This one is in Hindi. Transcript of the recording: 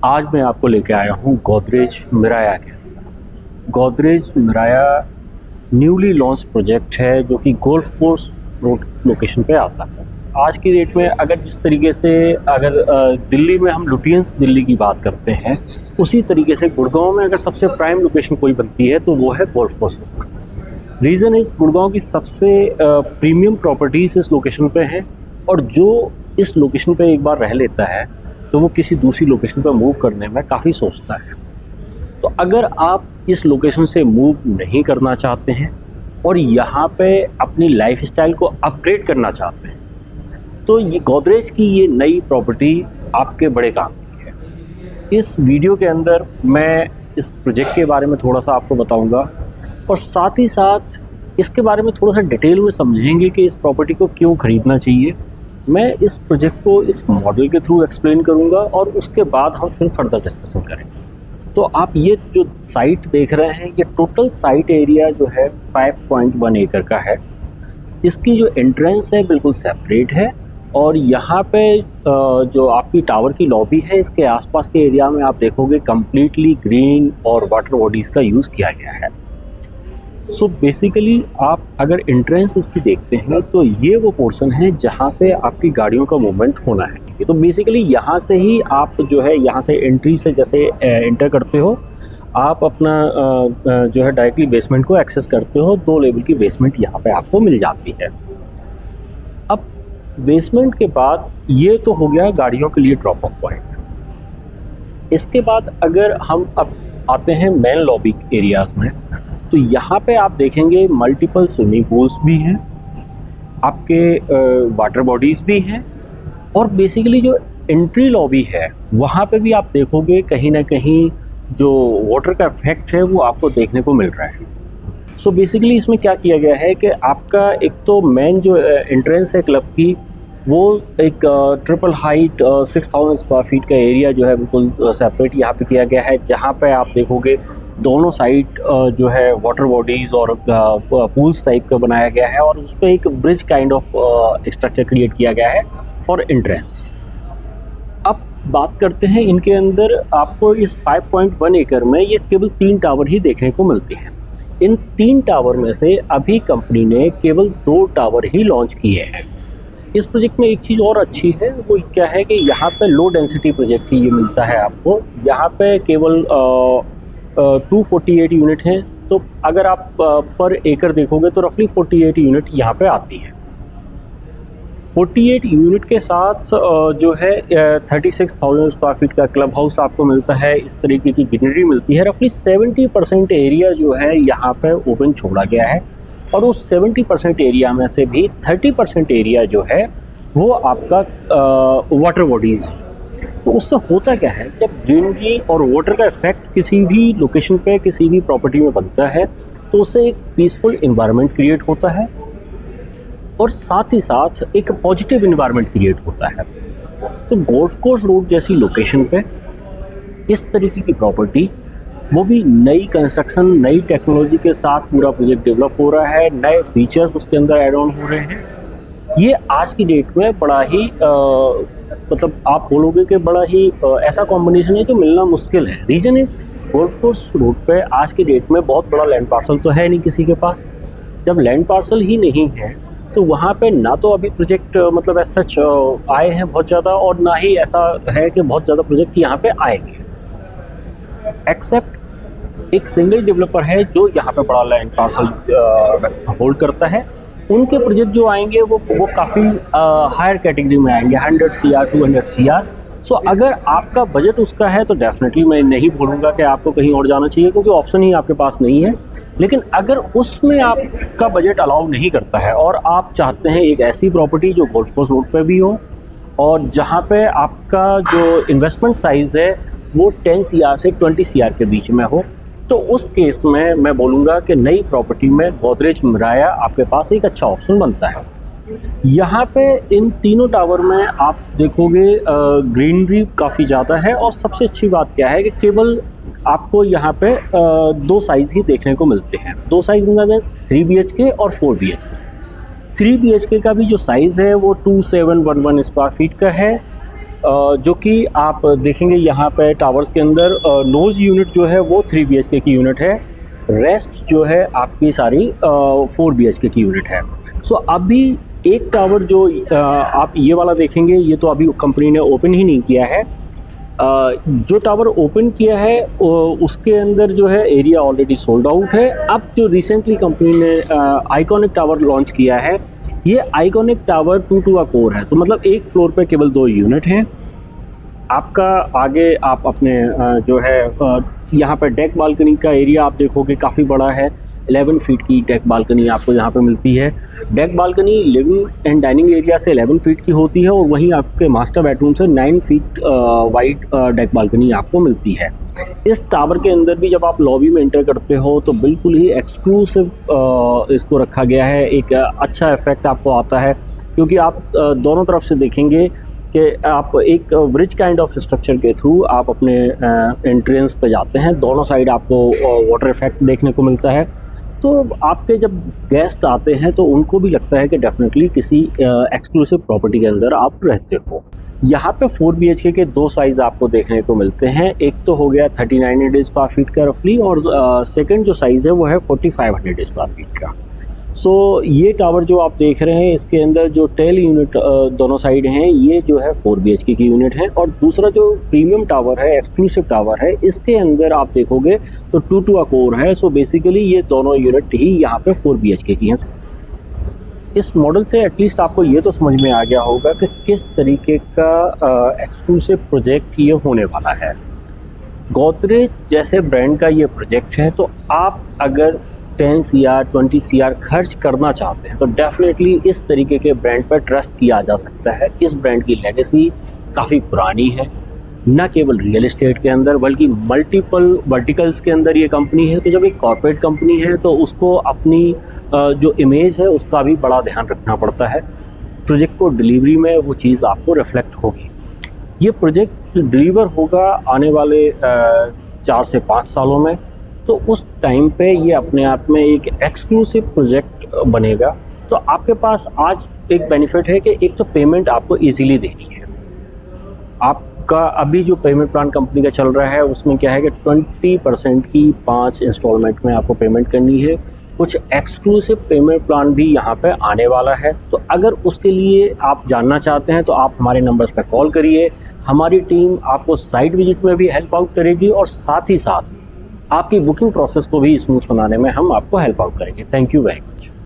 आज मैं आपको लेके आया हूँ गोदरेज मिराया के अंदर। गोदरेज मिराया न्यूली लॉन्च प्रोजेक्ट है जो कि गोल्फ कोर्स रोड लोकेशन पे आता है। आज की डेट में अगर जिस तरीके से दिल्ली में हम लुटियंस दिल्ली की बात करते हैं, उसी तरीके से गुड़गांव में अगर सबसे प्राइम लोकेशन कोई बनती है तो वो है गोल्फ कोर्स रोड। रीज़न इस गुड़गांव की सबसे प्रीमियम प्रॉपर्टीज़ इस लोकेशन पे हैं और जो इस लोकेशन पे एक बार रह लेता है तो वो किसी दूसरी लोकेशन पर मूव करने में काफ़ी सोचता है। तो अगर आप इस लोकेशन से मूव नहीं करना चाहते हैं और यहाँ पे अपनी लाइफस्टाइल को अपग्रेड करना चाहते हैं तो ये गोदरेज की ये नई प्रॉपर्टी आपके बड़े काम की है। इस वीडियो के अंदर मैं इस प्रोजेक्ट के बारे में थोड़ा सा आपको बताऊंगा और साथ ही साथ इसके बारे में थोड़ा सा डिटेल में समझेंगे कि इस प्रॉपर्टी को क्यों ख़रीदना चाहिए। मैं इस प्रोजेक्ट को इस मॉडल के थ्रू एक्सप्लेन करूंगा और उसके बाद हम फिर फर्दर डिस्कशन करेंगे। तो आप ये जो साइट देख रहे हैं, ये टोटल साइट एरिया जो है 5.1 एकड़ का है। इसकी जो एंट्रेंस है बिल्कुल सेपरेट है और यहाँ पे जो आपकी टावर की लॉबी है, इसके आसपास के एरिया में आप देखोगे कम्प्लीटली ग्रीन और वाटर बॉडीज़ का यूज़ किया गया है। सो बेसिकली आप अगर एंट्रेंस इसकी देखते हैं तो ये वो पोर्शन है जहाँ से आपकी गाड़ियों का मूवमेंट होना है। तो बेसिकली यहाँ से ही आप जो है यहाँ से एंट्री से जैसे एंटर करते हो, आप अपना जो है डायरेक्टली बेसमेंट को एक्सेस करते हो। 2 लेवल की बेसमेंट यहाँ पे आपको मिल जाती है। अब बेसमेंट के बाद ये तो हो गया गाड़ियों के लिए ड्रॉप ऑफ पॉइंट। इसके बाद अगर हम अब आते हैं मेन लॉबी एरियाज में, तो यहाँ पे आप देखेंगे मल्टीपल स्विमिंग पूल्स भी हैं, आपके वाटर बॉडीज़ भी हैं और बेसिकली जो एंट्री लॉबी है वहाँ पे भी आप देखोगे कहीं ना कहीं जो वाटर का इफेक्ट है वो आपको देखने को मिल रहा है। सो बेसिकली इसमें क्या किया गया है कि आपका एक तो मेन जो एंट्रेंस है क्लब की, वो एक ट्रिपल हाइट 6000 स्क्वायर फीट का एरिया जो है बिल्कुल सेपरेट यहाँ पे किया गया है, जहाँ पे आप देखोगे दोनों साइड जो है वाटर बॉडीज़ और पूल्स टाइप का बनाया गया है और उस पर एक bridge kind of structure create किया गया है फॉर एंट्रेंस। अब बात करते हैं इनके अंदर आपको इस 5.1 एकड़ में ये केवल 3 टावर ही देखने को मिलते हैं। इन 3 टावर में से अभी कंपनी ने केवल 2 टावर ही लॉन्च किए हैं। इस प्रोजेक्ट में एक चीज़ और अच्छी है, वो क्या है कि यहाँ पे लो डेंसिटी प्रोजेक्ट ही ये मिलता है आपको। यहाँ पे केवल 248 यूनिट हैं, तो अगर आप पर एकड़ देखोगे तो रफली 48 यूनिट यहाँ पे आती है। 48 यूनिट के साथ जो है 36,000 स्क्वायर फीट का क्लब हाउस आपको मिलता है। इस तरीके की ग्रीनरी मिलती है। रफली 70% एरिया जो है यहाँ पे ओपन छोड़ा गया है और उस 70% एरिया में से भी 30% एरिया जो है वो आपका वाटर बॉडीज़। तो उससे होता क्या है, जब ग्रीनरी और वाटर का इफेक्ट किसी भी लोकेशन पे किसी भी प्रॉपर्टी में बनता है तो उससे एक पीसफुल इन्वायरमेंट क्रिएट होता है और साथ ही साथ एक पॉजिटिव इन्वायरमेंट क्रिएट होता है। तो गोल्फ कोर्स रोड जैसी लोकेशन पे इस तरीके की प्रॉपर्टी, वो भी नई कंस्ट्रक्शन नई टेक्नोलॉजी के साथ पूरा प्रोजेक्ट डेवलप हो रहा है, नए फीचर्स उसके अंदर ऐड ऑन हो रहे हैं। ये आज की डेट में बड़ा ही मतलब आप बोलोगे कि बड़ा ही ऐसा कॉम्बिनेशन है जो मिलना मुश्किल है। Reason is golf course road पे आज की डेट में बहुत बड़ा लैंड पार्सल तो है नहीं किसी के पास। जब लैंड पार्सल ही नहीं है तो वहाँ पे ना तो अभी प्रोजेक्ट मतलब ऐसा सच आए हैं बहुत ज़्यादा और ना ही ऐसा है कि बहुत ज़्यादा प्रोजेक्ट यहाँ पे आएंगे, एक्सेप्ट एक सिंगल डेवलपर है जो यहाँ पे बड़ा लैंड पार्सल होल्ड करता है। उनके प्रोजेक्ट जो आएंगे वो काफ़ी हायर कैटेगरी में आएंगे, 100 CR 200 CR। सो अगर आपका बजट उसका है तो डेफिनेटली मैं नहीं बोलूँगा कि आपको कहीं और जाना चाहिए, क्योंकि ऑप्शन ही आपके पास नहीं है। लेकिन अगर उसमें आपका बजट अलाउ नहीं करता है और आप चाहते हैं एक ऐसी प्रॉपर्टी जो गोल्फ कोर्स रोड पे भी हो और जहाँ पे आपका जो इन्वेस्टमेंट साइज़ है वो 10 CR से 20 CR के बीच में हो, तो उस केस में मैं बोलूँगा कि नई प्रॉपर्टी में गोदरेज मिराया आपके पास एक अच्छा ऑप्शन बनता है। यहाँ पे इन तीनों टावर में आप देखोगे ग्रीनरी काफ़ी ज़्यादा है और सबसे अच्छी बात क्या है कि केवल आपको यहाँ पे 2 साइज़ ही देखने को मिलते हैं। 2 size in the sense 3 BHK और 4 BHK। 3 BHK का भी जो साइज़ है वो 2711 स्क्वायर फीट का है जो कि आप देखेंगे यहाँ पे टावर्स के अंदर नोज यूनिट जो है वो 3 BHK की यूनिट है, रेस्ट जो है आपकी सारी 4 BHK की यूनिट है। सो अभी एक टावर जो आप ये वाला देखेंगे, ये तो अभी कंपनी ने ओपन ही नहीं किया है। जो टावर ओपन किया है उसके अंदर जो है एरिया ऑलरेडी सोल्ड आउट है। अब जो रिसेंटली कंपनी ने आइकॉनिक टावर लॉन्च किया है, ये आइकॉनिक टावर 2 टू कोर है, तो मतलब एक फ्लोर पे केवल 2 यूनिट हैं। आपका आगे आप अपने जो है यहाँ पे डेक बालकनी का एरिया आप देखोगे काफ़ी बड़ा है। 11 फीट की डेक बालकनी आपको यहाँ पे मिलती है। Deck balcony living and dining area से 11 फीट की होती है और वहीं आपके मास्टर बेडरूम से 9 फीट वाइड डेक बालकनी आपको मिलती है। इस टावर के अंदर भी जब आप लॉबी में एंटर करते हो तो बिल्कुल ही एक्सक्लूसिव इसको रखा गया है। एक अच्छा इफेक्ट आपको आता है क्योंकि आप दोनों तरफ से देखेंगे कि आप एक ब्रिज काइंड ऑफ स्ट्रक्चर के थ्रू आप अपने एंट्रेंस पे जाते हैं। दोनों साइड आपको वाटर इफेक्ट देखने को मिलता है, तो आपके जब गेस्ट आते हैं तो उनको भी लगता है कि डेफिनेटली किसी एक्सक्लूसिव प्रॉपर्टी के अंदर आप रहते हो। यहाँ पे 4 BHK के 2 साइज़ आपको देखने को मिलते हैं। एक तो हो गया 3900 स्क्वायर फीट का रफली, और सेकंड जो साइज़ है वो है 4500 स्क्वायर फीट का। सो ये टावर जो आप देख रहे हैं, इसके अंदर जो टेल यूनिट दोनों साइड हैं, ये जो है 4 BHK की यूनिट है। और दूसरा जो प्रीमियम टावर है, एक्सक्लूसिव टावर है, इसके अंदर आप देखोगे तो 2 टू कोर है। सो बेसिकली ये दोनों यूनिट ही यहाँ पे 4 BHK की हैं। इस मॉडल से एटलीस्ट आपको ये तो समझ में आ गया होगा कि किस तरीके का एक्सक्लूसिव प्रोजेक्ट ये होने वाला है। गोदरेज जैसे ब्रांड का ये प्रोजेक्ट है, तो आप अगर 10 CR 20 CR खर्च करना चाहते हैं तो डेफिनेटली इस तरीके के ब्रांड पर ट्रस्ट किया जा सकता है। इस ब्रांड की लेगेसी काफ़ी पुरानी है, न केवल रियल एस्टेट के अंदर बल्कि मल्टीपल वर्टिकल्स के अंदर ये कंपनी है। तो जब एक कॉर्पोरेट कंपनी है तो उसको अपनी जो इमेज है उसका भी बड़ा ध्यान रखना पड़ता है। प्रोजेक्ट को डिलीवरी में वो चीज़ आपको रिफ्लेक्ट होगी। ये प्रोजेक्ट डिलीवर होगा आने वाले 4 से 5 सालों में, तो उस टाइम पे ये अपने आप में एक एक्सक्लूसिव प्रोजेक्ट बनेगा। तो आपके पास आज एक बेनिफिट है कि एक तो पेमेंट आपको इजीली देनी है। आपका अभी जो पेमेंट प्लान कंपनी का चल रहा है उसमें क्या है कि 20% की 5 इंस्टॉलमेंट में आपको पेमेंट करनी है। कुछ एक्सक्लूसिव पेमेंट प्लान भी यहाँ पे आने वाला है, तो अगर उसके लिए आप जानना चाहते हैं तो आप हमारे नंबर्स पर कॉल करिए। हमारी टीम आपको साइट विजिट में भी हेल्प आउट करेगी और साथ ही साथ आपकी बुकिंग प्रोसेस को भी स्मूथ बनाने में हम आपको हेल्प आउट करेंगे। Thank you very much.